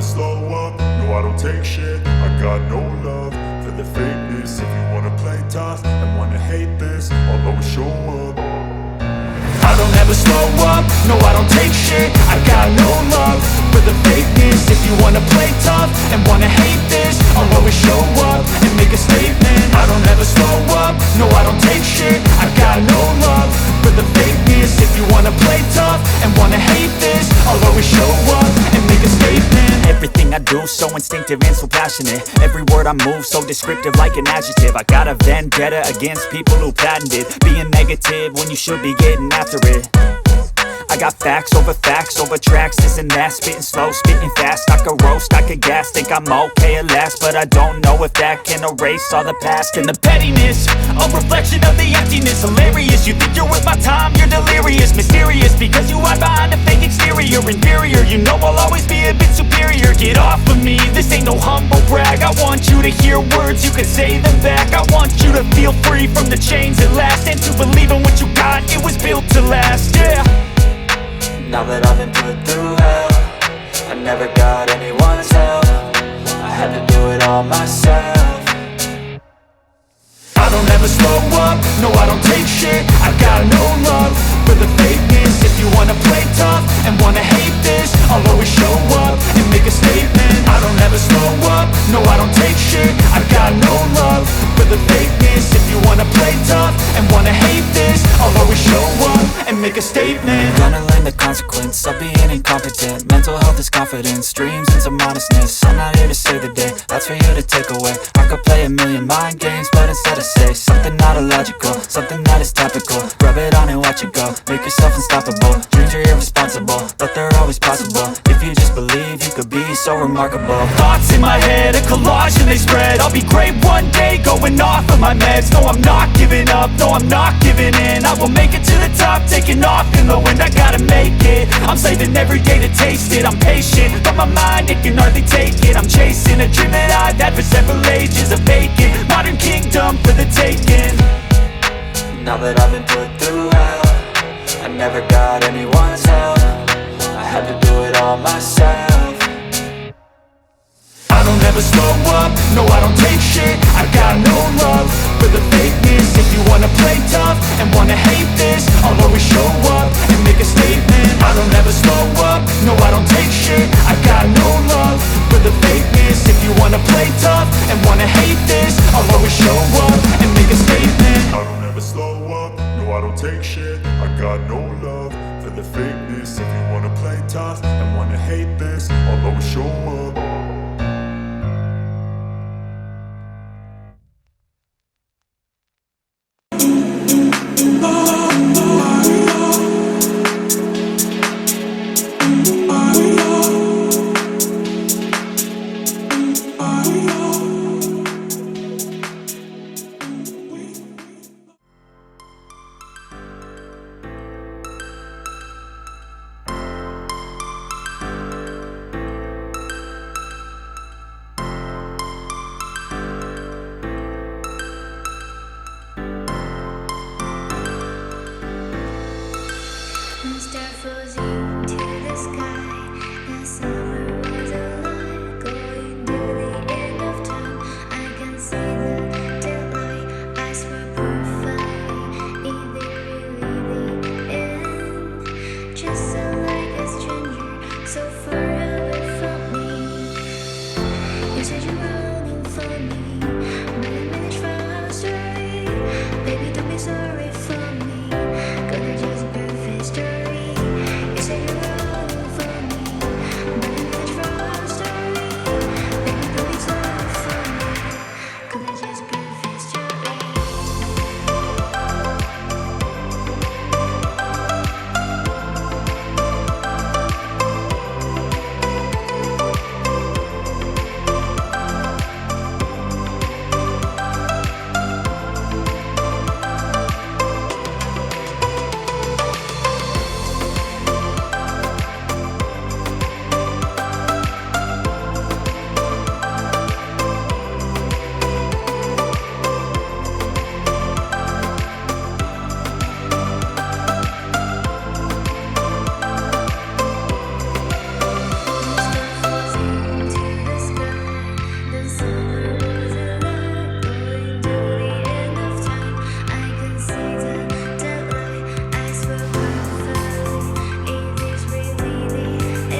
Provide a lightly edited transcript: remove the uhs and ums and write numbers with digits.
slow up, no I don't take shit. I got no love for the fakeness. If you wanna play tough and wanna hate this, I'll always show up. I don't ever slow up, no I don't take shit. I got no love for the fakeness. If you wanna play tough and wanna hate this, I'll always show up and make a statement. I don't ever slow up, no I don't take shit. I got no love for the fakeness. If you wanna play tough and wanna hate this, I'll always show up and make a statement. Everything I do so instinctive and so passionate. Every word I move so descriptive like an adjective. I got a vendetta against people who patented being negative when you should be getting after it. I got facts over tracks, this and that. Spitting slow, spitting fast, I could roast, I could gas. Think I'm okay at last, but I don't know if that can erase all the past. And the pettiness, a reflection of the emptiness. Hilarious, you think you're worth my time, you're delirious. Mysterious, because you hide behind a fake exterior. Inferior, you know I'll always be a bit superior. Get off of me, this ain't no humble brag. I want you to hear words, you can say them back. I want you to feel free from the chains at last, and to believe in what you got, it was built to last, yeah. Now that I've been put through hell, I never got anyone's help. I had to do it all myself. I don't ever slow up, no I don't take shit. I got no love for the fakeness. If you wanna play tough and wanna hate this, I'll always show up and make a statement. I don't ever slow up, no I don't take shit. I got no love for the fakeness. If you wanna play tough and wanna hate this, I'll always show up and make a statement. Gonna learn the consequence of being incompetent. Mental health is confidence, dreams and some honestness. I'm not here to save the day, that's for you to take away. I could play a million mind games, but instead I say something not illogical, something that is topical. Rub it on and watch it go, make yourself unstoppable. Dreams are irresponsible, but they're always possible. If you just believe, you could be so remarkable. Thoughts in my head, a collage and they spread. I'll be great one day, going off of my meds. No, I'm not giving up, no, I'm not giving in. I will make it to the top, taking off in the wind. I gotta make it, I'm saving every day to taste it. I'm patient, but my mind, it can hardly take it. I'm chasing a dream that I've had for several ages. A vacant, modern kingdom for the taking. Now that I've been put through hell, I never got anyone's help. I had to do it all myself. I don't ever slow up, no I don't take shit. I got no love for the fakeness. If you wanna play tough and wanna hate this, I'll always show up and make a statement. I don't ever slow up, no I don't take shit. I got no love for the fakeness. If you wanna play tough and wanna hate